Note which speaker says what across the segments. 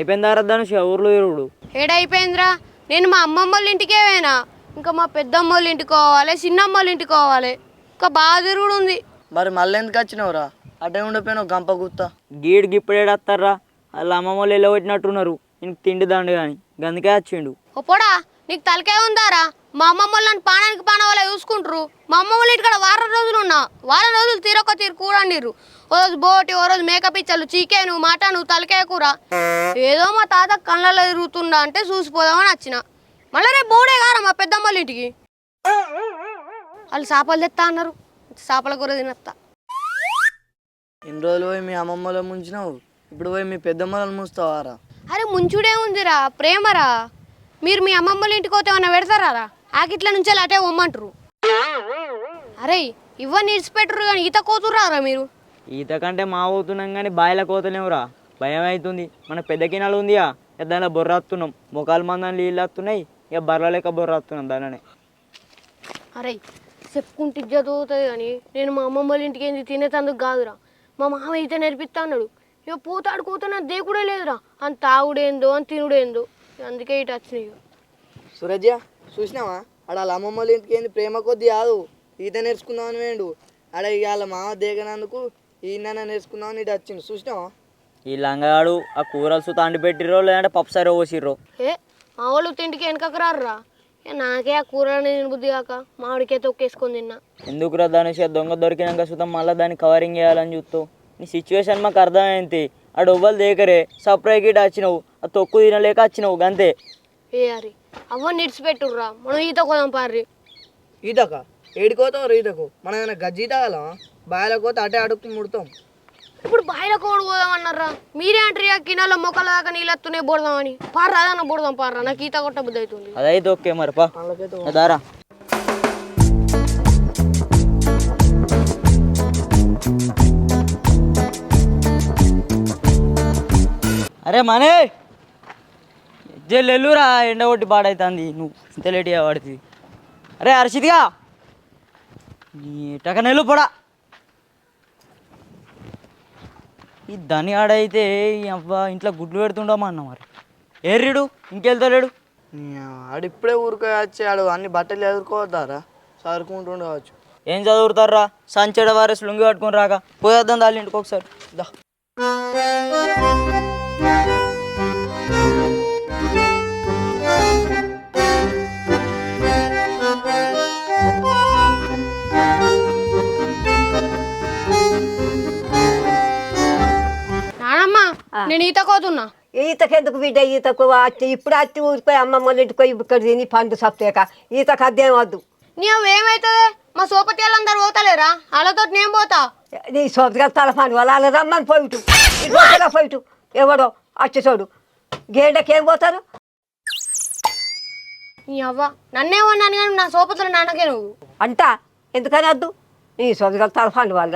Speaker 1: అయిపోయిందారా ధనుష్ ఊర్లో తిరుగుడు?
Speaker 2: ఏడైపోయిందిరా, నేను మా అమ్మమ్మ వాళ్ళ ఇంటికే పోయినా, ఇంకా మా పెద్దమ్మ వాళ్ళ ఇంటికి పోవాలి, చిన్నమ్మ వాళ్ళ ఇంటికి పోవాలి, ఇంకా బాగా తిరుగుడు ఉంది.
Speaker 3: మరి మళ్ళీ ఎందుకు వచ్చినావురా? అటే ఉండిపోయినావు గంప గుత్త.
Speaker 1: గీడు గిప్పుడేడత్తారా? వాళ్ళ అమ్మమ్మ వాళ్ళు వెళ్ళగొట్టినట్టున్నారు, ఇంక తిండి దండు కానీ గందుకే వచ్చిండు.
Speaker 2: ఓ పోడా, నీకు తలకే ఉందారా? మా అమ్మమ్మ వాళ్ళని పానానికి పాన వాళ్ళ చూసుకుంటారు. మా అమ్మమ్మ వాళ్ళ ఇంటికాడ వారం రోజులు ఉన్నా, వారం రోజులు తీరొక్క తీరు కూడండిర్రు. ఓ రోజు బోటి, ఓ రోజు మేక పిచ్చలు, చికెను, మటను, తలకాయ కూర. ఏదో మా తాత కళ్ళలో తిరుగుతుండా అంటే చూసిపోదామని వచ్చిన. మళ్ళీ రేపు బోడే కారా మా పెద్దమ్మ వాళ్ళ ఇంటికి. వాళ్ళు చేపలు తెస్తా అన్నారు, చేపల కూర తినత్తా.
Speaker 3: ఇన్ని రోజులు పోయి మీ అమ్మమ్మలో ముంచినావు, ఇప్పుడు పోయి మీ పెద్దమ్మలను ముంచుతావారా?
Speaker 2: అరే ముంచుడే ఉందిరా, ప్రేమరా. మీరు మీ అమ్మమ్మల ఇంటికి పోతే ఏమన్నా పెడతారా? ఆకిట్ల నుంచి అటే పొమ్మంటారు. అరే ఇవన్నీ ఇడిచిపెట్టరు కానీ ఈత కోతుర్రారా మీరు?
Speaker 1: ఈత కంటే మా పోతున్నాం కానీ బాయిల కోతలేవురా, భయం అవుతుంది. మన పెద్ద కినాలు ఉందిగా, దానిలో బొర్రత్తున్నాం, ముఖాలు మందని నీళ్ళు వస్తున్నాయి, ఇక బర్ర లేక బొర్రత్తున్నాం దానినే.
Speaker 2: అరే చెప్పుకుంటే ఇజ్జత్ అవుతుంది కానీ నేను మా అమ్మమ్మ వాళ్ళ ఇంటికి ఏంది తినేటందుకు కాదురా. మా మామ ఈత నేర్పిస్తా అన్నాడు, ఇక పోతాడు కూతున్నా దేకుడే లేదురా. అని తాగుడేందో అని తినుడేందో, అందుకే ఇటు వచ్చినాయి.
Speaker 3: సురజ్య చూసినావా, ఆడ వాళ్ళ అమ్మమ్మ వాళ్ళ ఇంటికి ఏంది ప్రేమ కొద్ది కాదు, ఈత నేర్చుకుందామని వేయండు. ఆడ వాళ్ళ మామ దిగనందుకు ఈయన నేర్చుకుందామని ఇటు వచ్చిండు. చూసినావా?
Speaker 1: ఈ లంగాడు ఆ కూరలు సుత అండి పెట్టిర్రో లేదంటే పప్పు సరే పోసిర్రో.
Speaker 2: ఏ మా వాళ్ళు తింటికి వెనకకు రారురా. నాకే ఆ కూరని తినబుద్ధి కాక మామిడికే తొక్కేసుకొని తిన్నా.
Speaker 1: ఎందుకురా ధనుష్, దొంగ దొరికినాక సుతం మళ్ళీ దాన్ని కవరింగ్ చేయాలని చూస్తావు? నీ సిచ్యువేషన్ మాకు అర్థమైంది. ఆ డొబ్బలు దేకరే సప్రైకి ఇటు వచ్చినావు, ఆ తొక్కు తినలేక వచ్చినావు గంతే.
Speaker 2: ఏ అరి అవన్నీ ఇడిచిపెట్టుర్రా, మనం ఈత కోదాం పార్రి.
Speaker 3: ఈతక ఏడికోతావు ఈతకు? మనం ఏమైనా గజ్జి తాగాలా? బాయిల కోత అటే అడుక్కు ముడతాం.
Speaker 2: ఇప్పుడు బాయిల కోడు పోదామన్నారా? మీరే అంటారు కినాల మొక్కల దాకా నీళ్ళెత్తునే బోడదామని. పార్రా అదన్నా బోడదాం పార్రా, నాకు ఈత కొట్ట బుద్ధి అవుతుంది.
Speaker 1: అదైతే ఓకే మరి పా దారా. అరే మనే జల్లెల్లురా, ఎండ కొట్టి పాడైతుంది, నువ్వు ఇంత లేట్గా పడుతుంది. అరే హర్షిత్గా నీ టకనెల్లు పొడా. ఈ దాని ఆడైతే అబ్బా ఇంట్లో గుడ్లు పెడుతుండమా అన్న, మరి ఏర్రీడు ఇంకెళ్తాలేడు.
Speaker 3: ఆడు ఇప్పుడే ఊరికే వచ్చి ఆడు అన్ని బట్టలు ఎదుర్కోవద్దారా, చదువుకుంటుండే కావచ్చు.
Speaker 1: ఏం చదువుతారా? సంచెడ వారేసి లుంగి కట్టుకుని రాక పోయేద్దాం దాని ఇంటికి ఒకసారి దా.
Speaker 2: నానమ్మా నేను ఈత కోతున్నా.
Speaker 4: ఈతకెందుకు బిడ్డ? ఈతకు ఇప్పుడు అత్తి ఊరిపోయి అమ్మమ్మ వాళ్ళ ఇంటికి పోయి ఇక్కడ తిని పండు సప్తాక ఈతకు అద్దేం వద్దు.
Speaker 2: నీవు ఏమవుతుంది? మా సోపతి వాళ్ళందరూ పోతలేరా? వాళ్ళతో నేను పోతా.
Speaker 4: నీ సోపతిగా తలపాను వాళ్ళు రమ్మని పోయిటు పోయిటు ఎవడో అచ్చోడు గేండకేం పోతారు?
Speaker 2: నీ అవ్వ నన్నేమన్నాను కానీ నా సోపతులు నాన్నకే నువ్వు
Speaker 4: అంట ఎందుకని వద్దు? నీ సోపతిగా తలపాను వాళ్ళ.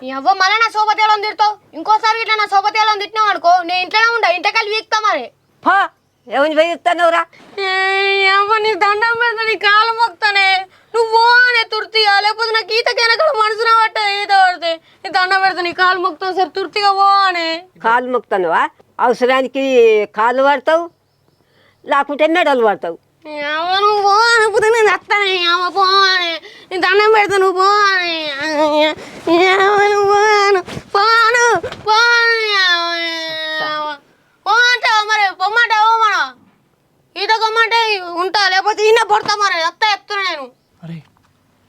Speaker 2: నీ అవ్వ మళ్ళీ నా సోపతి వాళ్ళని తిడతావు. ఇంకోసారి ఇట్లా నా సోపతి వాళ్ళని తిట్టినావు అనుకో, నేను ఇంట్లోనే ఉండా, ఇంటికెళ్ళి వీక్తా మరి.
Speaker 4: పా ఎవరిని పోయిస్తానవురా?
Speaker 2: అవ్వ నీ దండం పెడతా, నీ కాలు మొక్తానే, నువ్వు అనే తుర్తిగా, లేకపోతే నాకు ఈతకైనా కూడా మనసున పట్ట ఈత పడితే నీ దండం పెడతా, నీ కాలు మొక్తాను సరే తుర్తిగా పో అనే. కాలు
Speaker 4: మొక్తానువా? అవసరానికి కాళ్ళు పడతావు, లేకుంటే మెడలు పడతావు.
Speaker 2: నువ్వు పో అనకపోతే నేను వస్తానే, అమ్మ పో అని నీ దండం పెడతా, నువ్వు పో అని. నువ్వు పోను పోను పోమంటావు మరి, పొమ్మంటావు మనం ఈత కొమ్మంటే ఉంటా, లేకపోతే ఈయన పడతా మరి వస్తా చెప్తున్నా నేను.
Speaker 3: అరే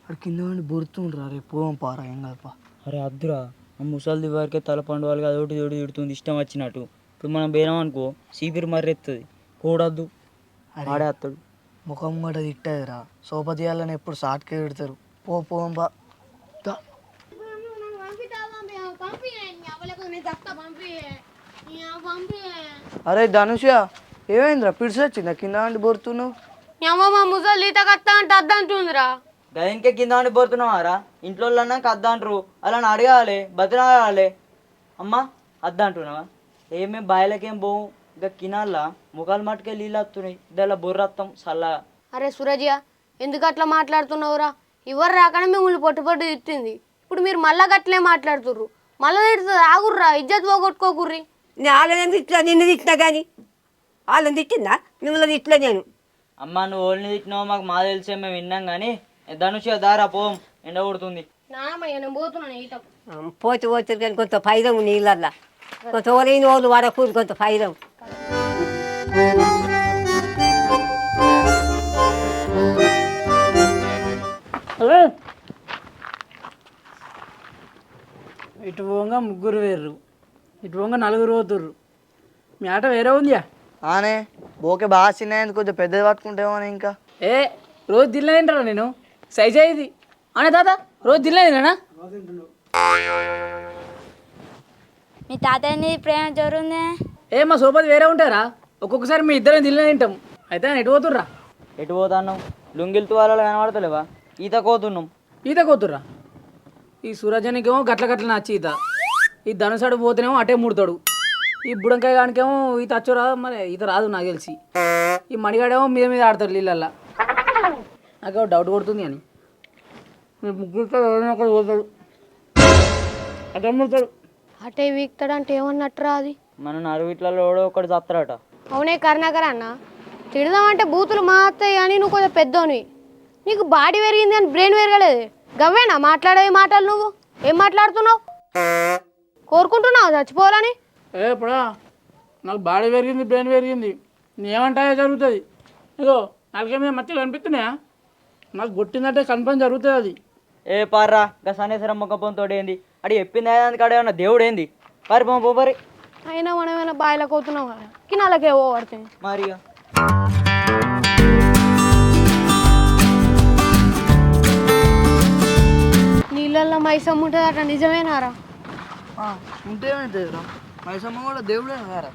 Speaker 3: అక్కడ కింద వండి బొరుతుండ్రా, రే పోవం పారా ఏం కాదు.
Speaker 1: అరే అద్దురా, ఆ ముసలిది వారికే తల పండు వాళ్ళకి అదొకటి తోటి తిడుతుంది ఇష్టం వచ్చినట్టు. ఇప్పుడు మనం పోయినాం అనుకో సీపిరి మర్రెత్తుంది, కూడద్దు ఆడే వస్తాడు.
Speaker 3: ముఖం కూడా తిట్టేదిరా, సోపతి వాళ్ళని ఎప్పుడు షార్ట్కే పెడతారు. పోవం బా. అరే ధనుష ఏమైందిరా, పిడిసి వచ్చిందా కింద వండి బొరుతున్నావు?
Speaker 2: మా ముసలి ఈత కత్తా అంటే అద్దంటుందిరా.
Speaker 1: గదికే కింద వండి పోతున్నావారా? ఇంట్లో అన్నాక అద్ద అంటారు, అలా అడగాలి బతినాలి. అమ్మా అద్ద అంటున్నావా? ఏమేం బాయిలకేం పోవు, ఇంకా కినాలా ముఖాలు మట్టుకే నీళ్ళు వస్తున్నాయి, దానిలో బొర్రత్తం చల్లగా.
Speaker 2: అరే సురజ్య ఎందుకు అట్లా మాట్లాడుతున్నావురా? ఎవరు రాకనే మిమ్మల్ని పొట్టు తిట్టింది, ఇప్పుడు మీరు మళ్ళా గట్లే మాట్లాడుతుర్రు. మళ్ళా తిడుతుంది, ఆగుర్రా, ఇజ్జత్ పోగొట్టుకోకుర్రి.
Speaker 4: నేను వాళ్ళని తిట్టినా నిన్ను తిట్టినా కానీ వాళ్ళని తిట్టిందా మిమ్మల్ని తిట్టినా నేను.
Speaker 1: అమ్మ నువ్వు ఓల్ని తిట్టినావు మాకు మా తెలిసే మేము విన్నాం కానీ ధనుష దారా పోం ఎండ కొడుతుంది.
Speaker 2: నేను పోతున్నాను ఈతకు.
Speaker 4: పోతే పోతుంది కానీ కొంత ఫైదం నీళ్ళల్లా కొంత ఓలేని వాళ్ళు వాడకూడదు కొంత ఫైదం.
Speaker 5: ఇటు పోగా ముగ్గురు వేర్రు, ఇటు పోగా నలుగురు పోతుర్రు. మీ ఆట వేరే ఉందియా?
Speaker 3: ఆనే బోకే బాగా చిన్న కొంచెం పెద్దది పట్టుకుంటేమో ఇంకా.
Speaker 5: ఏ రోజు తినలేదంటారా నేను సైజ్ అయ్యేది అనే తాత రోజు తినలేదేనా?
Speaker 6: మీ తాతయ్యని ప్రేమ జరుగుందే.
Speaker 5: ఏ మా సోపతి వేరే ఉంటారా? ఒక్కొక్కసారి మీ ఇద్దరం తినలే తింటాం. అయితే ఎటు పోతుర్రా?
Speaker 1: ఎటు పోతాన్నాం? లుంగిల్ తువాలలో కనబడతలేవా? ఈత కోతున్నాం.
Speaker 5: ఈత కోతుర్రా? ఈ సూరజనికేమో గట్ల గట్ల నచ్చి ఈత, ఈ ధనుసాడు పోతేనేమో అటే ముడతాడు, ఈ బుడంకాయ గానికేమో ఈత అచ్చు రాదు, మరి ఈత రాదు నాకు తెలిసి. ఈ మణిగాడేమో మీద మీద ఆడతాడు నీళ్ళల్లా. నాకేమో డౌట్ కొడుతుంది అని మీరు ముగ్గురితో ఎవరైనా ఒకటి పోతాడు అక్కడ ముడతాడు.
Speaker 2: అటే వీక్తాడంటే ఏమన్నట్రా అది?
Speaker 1: మన నరువిట్లలో ఒకటి చస్తారట.
Speaker 2: అవునే కరుణాకర్ అన్న, తిడదామంటే బూతులు మాత్తాయి అని నువ్వు కొంచెం పెద్దోనివి, నీకు బాడీ పెరిగింది అని బ్రెయిన్ పెరగలేదు. గవ్వేనా మాట్లాడేవి మాటలు? నువ్వు ఏం మాట్లాడుతున్నావు? కోరుకుంటున్నావు చచ్చిపోవాలని?
Speaker 5: ఇప్పుడా నాకు బాడీ పెరిగింది, బ్రెయిన్ పెరిగింది, నేనేమంటాయో జరుగుతుంది. ఇగో నాలుగే మీద మధ్య కనిపిస్తున్నాయా? నాకు కొట్టిందంటే కన్ఫర్మ్ జరుగుతుంది అది.
Speaker 1: ఏ పార్రా గా సనేశ్వరం మొక్కపోతోడు ఏంది అడి చెప్పింది అయ్యేదానికి అడేమన్నా దేవుడు ఏంది? పారి పోపరి
Speaker 2: అయినా మనం ఏమైనా బాయిలకు అవుతున్నావు కదా, కినాలకే పడుతుంది
Speaker 1: మరి.
Speaker 2: నీళ్ళల్లో మైసమ్మ ఉంటుంది అట్లా నిజమేనారా?
Speaker 3: ఉంటేమవుతుందిరా, మైసమ్మ కూడా దేవుడే కదా.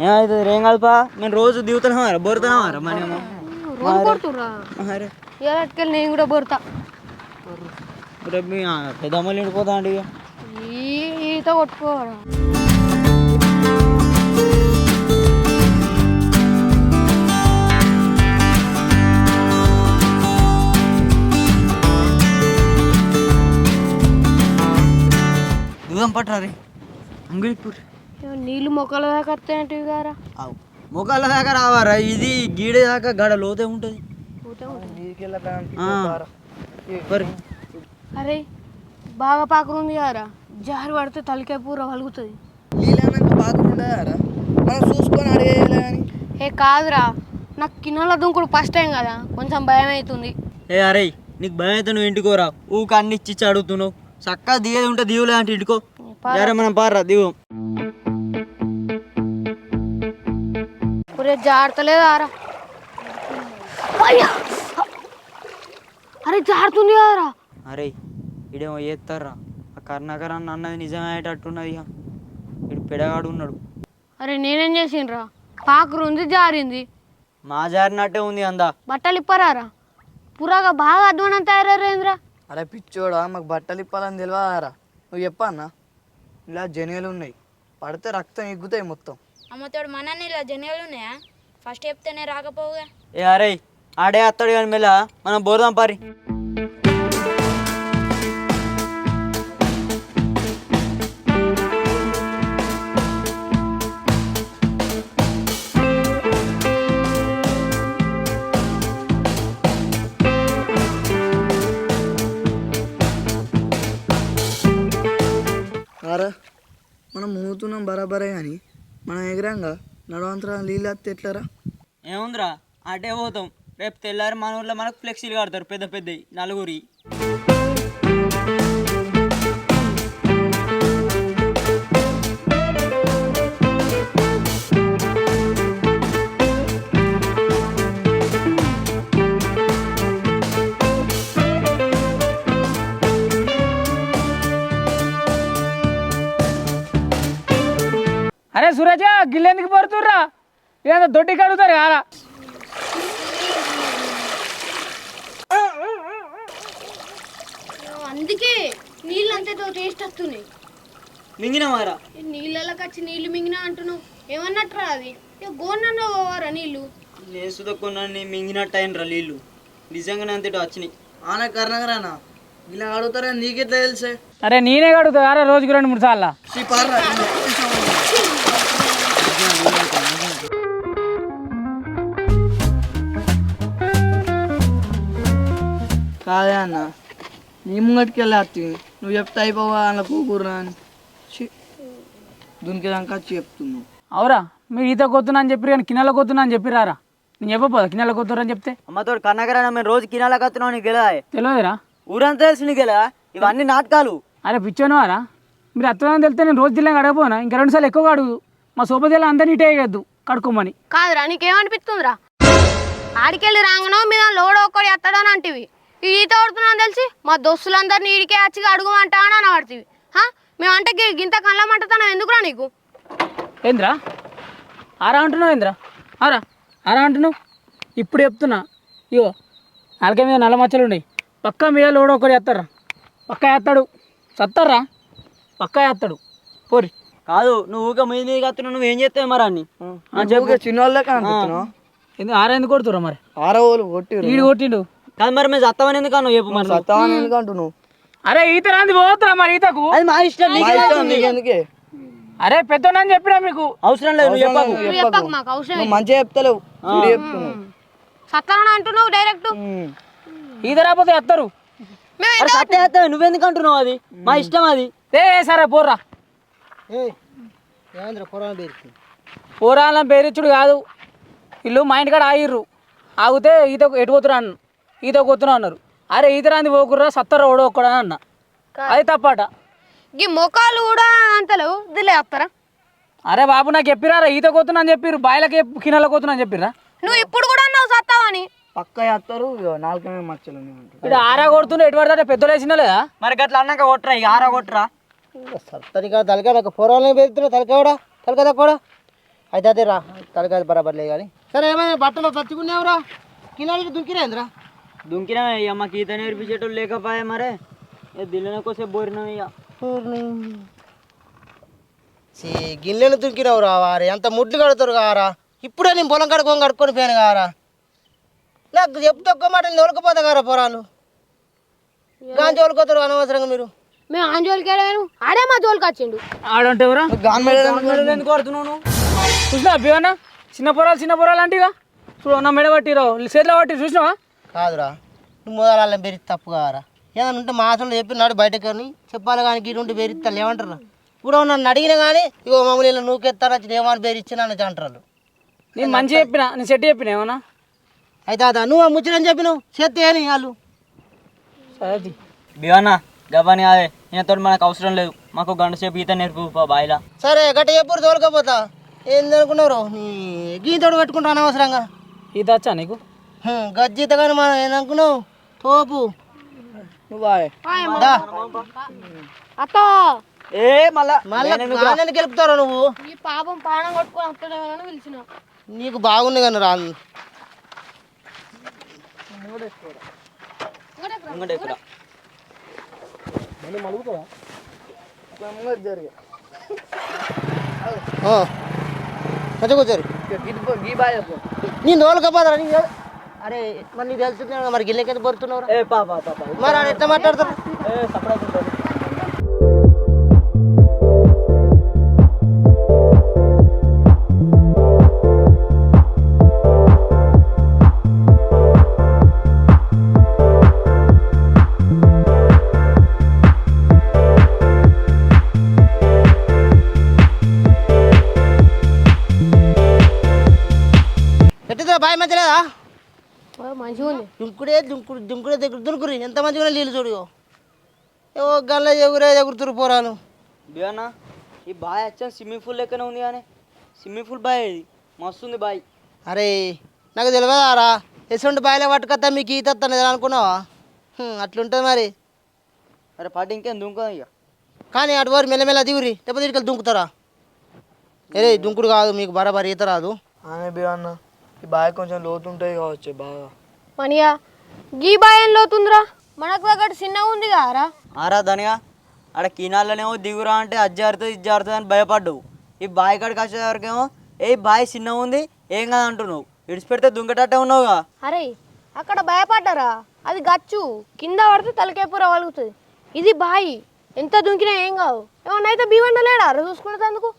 Speaker 1: ఏమవుతుంది రేం కలపా? మేము రోజు దిగుతున్నామారా బోరుతున్నామారా మనము
Speaker 2: రోజు కొడుతుర్రా? ఎలాంటికెళ్ళి నేను కూడా బోరుతా.
Speaker 1: రేపు మీ పెద్దమ్మలు ఇండిపోతా అండి.
Speaker 2: ఈత కొట్టుకోవడం
Speaker 1: దూరం పట్టరా అంగుళిపూర్.
Speaker 2: నీళ్ళు మొక్కల దాకా వస్తాయంటివి గారా?
Speaker 1: మొక్కల దాకా రావారా? ఇది గీడే దాకా గడ లోతే ఉంటుంది.
Speaker 2: అరే బాగా పాకురుంది గారా, జారి పడితే తలకే పూర వలుగుతుంది.
Speaker 3: నీళ్ళన్నాక బాగుండదారా, మనం చూసుకొని అడిగేయాలి కానీ.
Speaker 2: ఏ కాదురా, నాకు కిన్నెల దుంకుడు ఫస్ట్ టైం కదా, కొంచెం భయం అవుతుంది.
Speaker 1: ఏ అరే నీకు భయం అయితే నువ్వు ఇంటికోరా, ఊక అన్ని ఇచ్చి అడుగుతున్నావు. చక్కగా దిగేది ఉంటే దిగులే అంటే ఇంటికో. సరే మనం పారా దిగు.
Speaker 2: ఒరే జాడతలేదారా? అరే జారుతుంది కదరా.
Speaker 1: అరే ఇడేమో చేస్తారా? ఆ కర్ణాకర్ అన్న అన్నది నిజమయ్యేటట్టున్నది. ఇడు పెడగాడు ఉన్నాడు.
Speaker 2: అరే నేనేం చేసిండ్రా? పాకురుంది జారింది.
Speaker 1: మా జారినట్టే ఉంది అందా.
Speaker 2: బట్టలు ఇప్పరారా? పురాగా బాగా అధ్వానం తయారయ్యేంద్రా.
Speaker 3: అరే పిచ్చోడా, మాకు బట్టలు ఇప్పాలని తెలియదారా? నువ్వు చెప్పన్నా, ఇలా జనేలు ఉన్నాయి, పడితే రక్తం ఎగ్గుతాయి మొత్తం.
Speaker 6: అమ్మతోడు మనని ఇలా జనాలు ఉన్నాయా? ఫస్ట్ చెప్తేనే రాకపోగా.
Speaker 1: ఏ అరే ఆడే అత్తడు కానీ మెల్ల మనం బోర్దాం పారి.
Speaker 3: అరా మనం మునుగుతున్నాం బరాబరే కానీ మనం ఎగరంగా నడవంతరా నీళ్ళు వస్తే ఎట్లరా?
Speaker 1: ఏముందిరా అటే పోతాం. రేపు తెల్లారి మన ఊర్లో మనకు ఫ్లెక్సీలు కడతారు పెద్ద పెద్దవి నలుగురి.
Speaker 5: అరే సురజ గిల్లెందుకు పడుతుర్రా? ఏదో దొడ్డి కడుగుతారు కారా?
Speaker 2: అందుకే నీళ్ళు అంతేతో టేస్ట్ వస్తున్నాయి.
Speaker 1: మింగినవారా?
Speaker 2: నీళ్ళకి వచ్చి నీళ్ళు మింగినా అంటున్నావు, ఏమన్నట్రా అది? గోనన్నా పోవారా నీళ్ళు?
Speaker 1: నేసుతో కొన్ని మింగినట్టు అయినరా నీళ్ళు. నిజంగానే అంతేటో వచ్చినాయి.
Speaker 3: ఆన కర్ణకరానా ఇలా అడుగుతారా నీకెట్లా తెలుసే?
Speaker 5: అరే నేనే కడుగుతా అరే రోజుకి 2-3 సార్లు.
Speaker 3: కాదే అన్న, నీ ముంగటికి వెళ్ళి నువ్వు చెప్తే అయిపోవా అలా కూకుర్రా అని దునికేదాకా వచ్చి చెప్తున్నావు.
Speaker 5: అవురా మీరు ఈత కొత్తున్నా అని చెప్పి కానీ కినాల కొత్తున్నా అని చెప్పిరారా? నేను చెప్పపోదా కినాల కొత్తురా అని చెప్తే?
Speaker 1: అమ్మతో కన్నకరా మేము రోజు కినాల కత్తున్నావు నీకు గెలా
Speaker 5: తెలియదురా?
Speaker 1: ఊరంతా తెలుసు నీకు గెలా? ఇవన్నీ నాటకాలు.
Speaker 5: అరే పిచ్చోనవారా మీరు అత్తదని తెలితే నేను రోజు జిల్లా అడగపోనా? ఇంకా 2 సార్లు ఎక్కువగా అడుగు. మా సోపతిలో అందరు నీటే వేయద్దు కడుక్కోమని.
Speaker 2: కాదురా నీకేమనిపిస్తుందిరా? ఆడికెళ్ళి రాంగనో మీద లోడ్ ఒక్కడి ఎత్తడని అంటివి. ఈ ఈత కొడుతున్నాను తెలిసి మా దోస్తులందరినీ ఈడికే వచ్చి అడుగుమంటా అని అనబడుతుంది. మేము అంటే గింత కళ్ళ మంటతనం ఎందుకురా నీకు?
Speaker 5: ఏంద్రా ఆరా అంటున్నావు? ఏంద్రా ఆరా అంటున్నావు? ఇప్పుడు చెప్తున్నా ఇగో నాలుక మీద నల్ల మచ్చలు ఉన్నాయి. పక్క మీద లోడ ఒకటి వేస్తారా? పక్క వేస్తాడు సత్తారా? పక్క వేస్తాడు పోరి.
Speaker 1: కాదు నువ్వు ఊక మీద మీద కత్తున్నావు, నువ్వేం చేస్తావు మరి అన్ని
Speaker 3: చిన్న వాళ్ళకే అనుకుంటున్నావు.
Speaker 5: ఎందుకు ఆరా ఎందుకు కొడుతురా మరి?
Speaker 3: ఆరవోళ్ళు కొట్టి
Speaker 5: ఈడు కొట్టిండు.
Speaker 1: కాదు మరి మేము చత్తమని ఎందుకు అన్నావు చెప్పు మరి.
Speaker 3: సత్తావని ఎందుకంటున్నావు?
Speaker 5: అరే ఈత రాంది పోతురా మరి ఈతకు.
Speaker 1: అది మా ఇష్టం, నీకు ఇష్టం.
Speaker 3: నీకెందుకే?
Speaker 5: అరే పెద్దోనని చెప్పినా మీకు
Speaker 1: అవసరం లేదు, నువ్వు చెప్పకు.
Speaker 2: నువ్వు చెప్పకు, మాకు అవసరం
Speaker 3: నువ్వు మంచిగా చెప్తలేవు, చెడు చెప్తున్నావు.
Speaker 2: సత్తారని అంటున్నావు డైరెక్ట్.
Speaker 5: ఈత రాకపోతే ఎత్తారు.
Speaker 1: అరే కట్టే వేస్తావు, నువ్వెందుకు అంటున్నావు? అది మా ఇష్టం అది.
Speaker 5: సరే పోర్రా. పోరాళ్ళం పేరిచ్చుడు కాదు, వీళ్ళు మా ఇంటికాడ ఆగిర్రు. ఆగితే ఈత ఎటు పోతురా అన్న, ఈత కొత్తున్నా అన్నారు. అరే ఈత రాంది పోకుర్రా సత్తర ఓడో ఒక్కడా అన్న. అది తప్పట.
Speaker 2: ఈ మొక్కలు కూడా అంతలేవు దిలే వస్తారా?
Speaker 5: అరే బాబు నాకు చెప్పిరారా ఈత కొత్తున్నా అని చెప్పిర్రు, బాయిలకి కిన్నెల కొత్తున్నా అని చెప్పిర్రా?
Speaker 2: నువ్వు ఇప్పుడు కూడా అన్నావు సత్తావని.
Speaker 3: పక్క చేస్తారు, నాలుకమే మచ్చలు
Speaker 5: ఇక్కడ ఆరా కొడుతుండే ఎటు పడతా పెద్దలు వేసినా లేదా?
Speaker 1: మరి గట్లా అన్నాక కొట్టరా, ఇక ఆరా కొట్టరా.
Speaker 7: సరిగా తలకాయ నాకు పొరాలని పెరుగుతున్నా తలకాయ తలకాయ కూడా అయితే అదే రా తలకాయ బరాబర్లే కానీ. సరే ఏమైనా బట్టలు తచ్చుకున్నావురా? కినాలకి దుంకిరేంద్రా?
Speaker 1: దుంకినా అమ్మకి ఈత నేర్పించేటోళ్ళు లేకపోయా మరే దిల్లన కోసం బోరినాం ఇక.
Speaker 7: గిన్నెలు దుంకినావురా వారు ఎంత ముడ్లు కడుతారు కారా? ఇప్పుడే నేను పొలం కడుక్కొని పోయాను కారా? నాకు చెప్తే ఒక్క మాట నొలకపోతా కారా పొరాలు గాంజి వాళ్ళకొతారు అనవసరంగా మీరు.
Speaker 2: మేము ఆంజోలికి వెళ్ళాను, ఆడే మా జోలికి వచ్చిండు.
Speaker 5: ఆడంటే ఎవరా?
Speaker 1: ఎందుకు కొడుతున్నావు నువ్వు?
Speaker 5: చూసినా అభివన్న చిన్న పొరాలు అంటే ఇక చూడు నా మెడ పట్టిరో చేతిలో పట్టి చూసినావా?
Speaker 7: కాదురా నువ్వు మొదలు బెరిచి తప్పు కారా? ఏదైనా ఉంటే మా అసలు చెప్పినాడు బయటకు అని చెప్పాలి కానీ గీ నుండి బెరిస్తాను ఏమంటారు? ఇప్పుడు నన్ను అడిగినా కానీ ఇగో మమ్మల్ని నూకెత్తారా ఏమని బెరిచ్చినా అని అంటారు.
Speaker 5: నేను మంచిగా చెప్పినా, నేను సెట్ చెప్పినా ఏమన్నా?
Speaker 7: అయితే అదా నువ్వు ముచ్చటని చెప్పినావు చేస్తే అని వాళ్ళు.
Speaker 5: సరే
Speaker 1: బివన్నా గవ్వని అదే ఈయనతో మనకు అవసరం లేదు, మాకు గంట సేపు ఈత నేర్పు బాయిలా.
Speaker 7: సరే గట్టి ఎప్పుడు తోలుకపోతా ఏంది అనుకున్నారు? నీ గీతోడు పెట్టుకుంటా అనవసరంగా.
Speaker 5: ఈత వచ్చా నీకు?
Speaker 7: గజ్జీత కానీ మనం ఏమనుకున్నావు తోపు
Speaker 3: నువ్వు బాయ్
Speaker 7: దా.
Speaker 2: అత్త
Speaker 1: ఏ మళ్ళా
Speaker 7: మళ్ళీ గెలుపుతారా నువ్వు?
Speaker 2: ఈ పాపం పానం కొట్టుకొని వస్తాడేమని పిలిచిన.
Speaker 7: నీకు బాగుంది కానీ రా
Speaker 1: ముంగట ఎక్కురా.
Speaker 7: మంచిగా కూర్చోరు
Speaker 3: గీ బాయ్ చెప్పు.
Speaker 7: నేను తోలుకపోతారా నీ? అరే మరి నీకు తెలుసు మరి గిల్లెకెంత పడుతున్నావు
Speaker 1: ఏ పాప
Speaker 7: మరి ఆయన ఎట్లా మాట్లాడతారు? ఎట్టిదా బాయ్ మంచిలేదా?
Speaker 2: మంచిగా ఉంది.
Speaker 7: దుంకుడే దగ్గర దునుకురి ఎంత మంచిగా నీళ్ళు చూడు. ఏవో గల్ల ఎగురుతురు పోరాలు.
Speaker 1: బివన్నా ఈ బాయ్ వచ్చా స్విమ్మింగ్ పూల్ లెక్కనే ఉంది కానీ స్విమ్మింగ్ పూల్ బాయ్ ఇది మస్తు ఉంది బాయ్.
Speaker 7: అరే నాకు తెలియదారా ఎటువంటి బాయిలో పట్టుకొస్తా మీకు ఈత వస్తాను అనుకున్నావా? అట్లుంటుంది మరి.
Speaker 1: అరే పాటి ఇంకేం దుంకదా ఇక.
Speaker 7: కానీ అటు వారు మెల్లమెల్ల దిగురి లేకపోతే ఇటుకలు దుంకుతారా? అరే దుంకుడు కాదు మీకు బరాబర్ ఈత రాదు.
Speaker 3: ఆమె బివన్న ఈ బాయ్ కొంచెం లోతుంటాయి కావచ్చు బాగా.
Speaker 2: మనియా గీ బాయ్ ఏం లోతుందిరా? మనకు దగ్గర చిన్నగా ఉంది కారా?
Speaker 1: ఆరా ధనిగా ఆడ కినాలనేమో దిగురా అంటే అది జారుతుంది ఇది జారుతుంది అని భయపడ్డావు. ఈ బాయ్ కాడికి వచ్చేవరకేమో ఏ బాయ్ చిన్నగా ఉంది ఏం కాదు అంటున్నావు. విడిచిపెడితే దుంకటట్టే ఉన్నావుగా.
Speaker 2: అరే అక్కడ భయపడ్డారా? అది గచ్చు కింద పడితే తలకాయ పూర వలుగుతుంది. ఇది బాయి ఎంత దుంకినా ఏం కావు. ఏమన్నా అయితే భీమన్న లేడా చూసుకునేందుకు?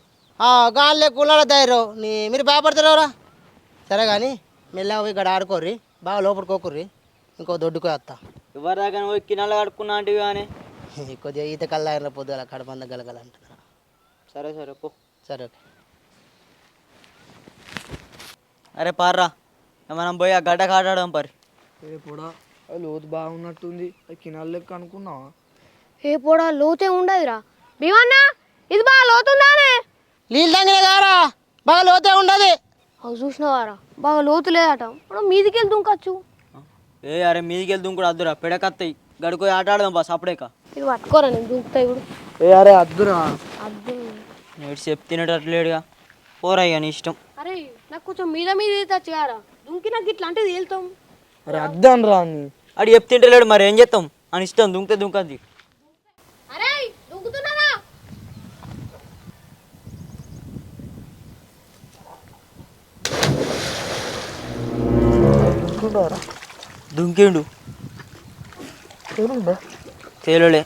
Speaker 7: గాల్లే కుళ్ళ ధైర్యం మీరు భయపడతారా? సరే కానీ మెల్లగా పోయి ఇక్కడ ఆడుకోర్రి, బాగా లోపలికోకుర్రి, ఇంకో దొడ్డుకో వస్తా.
Speaker 1: ఎవరి దగ్గర పోయి కినాలు కడుక్కున్నా అంటే కానీ
Speaker 7: కొద్దిగా ఈత కల్లా పొద్దుల కడపంద గలగల అంటున్నా.
Speaker 1: సరే సరే పో.
Speaker 7: సరే ఓకే.
Speaker 1: అరే పార్రా మనం పోయి ఆ గడ్డ కాటాడడం పరి.
Speaker 3: ఏ పొడా అది లోతు బాగున్నట్టుంది, అది కినాల లెక్క అనుకున్నావా?
Speaker 2: ఏ పోడా లోతే ఉండదురా. భీమన్న ఇది బాగా లోతుందానే?
Speaker 7: నీళ్ళు తంగిన కారా, బాగా లోతే ఉండదు.
Speaker 2: అవి చూసినవారా బాగా లోతు లేదట, మనం మీదికి వెళ్ళి దుంకచ్చు.
Speaker 1: అరే మీదికి వెళ్తూ కూడా అద్దురా పెడకత్తాయి. గడుకోయి ఆట ఆడదాం బస్ అప్పుడేక.
Speaker 2: ఇది పట్టుకోరా నేను దుంకుతా ఇప్పుడు.
Speaker 3: అరే అద్దురా.
Speaker 2: అద్దు
Speaker 1: నేడు చెప్తినట్లేడుగా పోరా ఇక నీ ఇష్టం.
Speaker 2: అరే నాకు కొంచెం మీద తెచ్చారా దుంకి నాకు ఇట్లా అంటే తేలుతాం.
Speaker 3: అరే అద్దాను రా అని
Speaker 1: అడి చెప్తింటలేడు మరి ఏం చేస్తాం అని ఇష్టం. దుంకితే దుంకద్ది.
Speaker 2: అరే దుంకుతున్నారా?
Speaker 1: దుంకిండు తేలులే.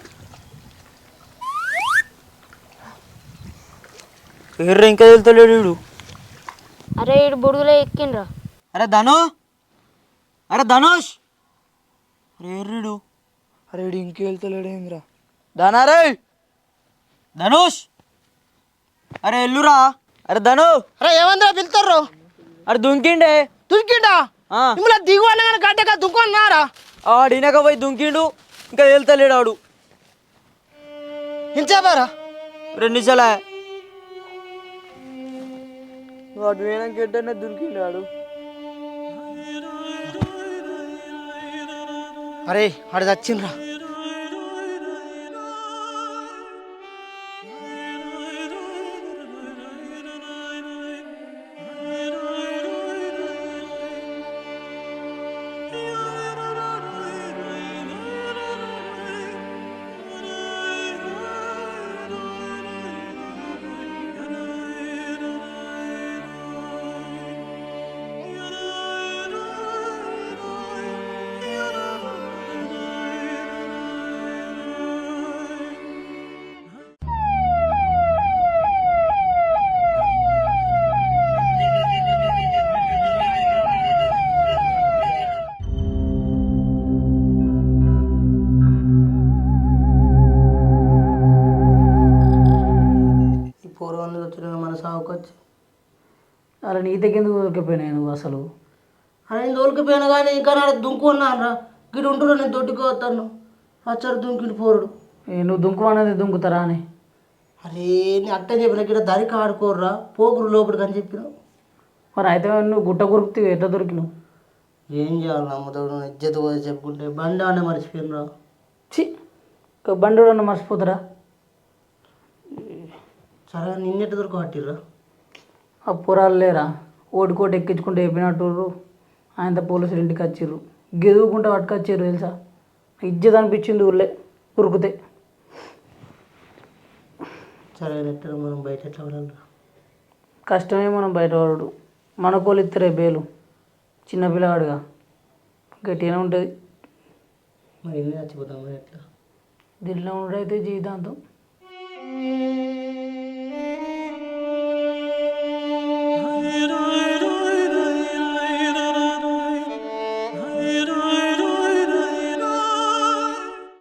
Speaker 1: ఎర్ర ఇంకా వెళ్తలేడు వీడు.
Speaker 6: అరే ఇడు బొడుగులో ఎక్కిండ్రా.
Speaker 1: అరే ధను, అరే ధనుష్, అరే ఎర్రుడు.
Speaker 3: అరే ఇడు ఇంకే వెళ్తలేడేంద్రా. దానారే
Speaker 1: ధనుష్, అరే ఎల్లురా. అరే ధను,
Speaker 7: అరే ఏమందిరా పిలుతారు?
Speaker 1: అరే దుంకిండే.
Speaker 7: దుంకిండా? మిమ్మల్ని దిగు అన్న కానీ గడ్డగా దుంకున్నారా?
Speaker 1: ఆడినాక పోయి దుంకిండు, ఇంకా వెళ్తలేడు ఆడు.
Speaker 7: ఇంచేపారా
Speaker 1: 2 నిమిషాలే.
Speaker 3: వాడు వేయడానికి ఎట్టనే దురికిండాడు.
Speaker 7: అరే ఆడు చచ్చిండ్రా. మన సాగుకొచ్చి
Speaker 5: అలా నీ దగ్గర దొరికిపోయినాయి నువ్వు అసలు.
Speaker 7: అరే నేను దొరికిపోయాను కానీ ఇంకా నా దుంకున్నాను. గిడు ఉంటున్నా నేను దొడ్డుకు వస్తాను. వచ్చారు దుంకిడు పోరుడు.
Speaker 5: నువ్వు దుంకుమనేది దుంకుతారా అని.
Speaker 7: అరే నేను అట్ట చెప్పిన గిడ దరికి ఆడుకోర్రా పోకురు లోపలికి అని చెప్పిన.
Speaker 5: మరి అయితే నువ్వు గుట్ట గురుకుతావు, ఎట్లా దొరికినావు?
Speaker 7: ఏం చేయాలి అమ్మతోడు ఇజ్జత్ పోయి చెప్పుకుంటే బండి అనే మర్చిపోయినరా.
Speaker 5: చి బండి అన్న మర్చిపోతారా?
Speaker 7: సరే నిన్నెట్టు దొరక పట్టిర్రా?
Speaker 5: ఆ పురాలు లేరా ఓటుకోటి ఎక్కించుకుంటే చెప్పినట్టు ఆయనతో పోలీసులు ఇంటికి వచ్చిర్రు, గెదువుకుంటే పట్టుకొచ్చారు తెలుసా. ఇజ్జత్ అనిపించింది ఊళ్ళే ఉరుకుతే.
Speaker 7: సరే ఎట్లా మనం బయట ఎట్లా పడాలి?
Speaker 5: కష్టమే మనం బయటవాడు. మన కోళ్ళు ఇస్తారే బేలు, చిన్నపిల్లవాడుగా గట్టిగానే ఉంటుంది.
Speaker 7: మరి ఇల్లు చచ్చిపోతాం మరి ఎట్లా?
Speaker 5: దీనిలో ఉండైతే జీవితాంతం.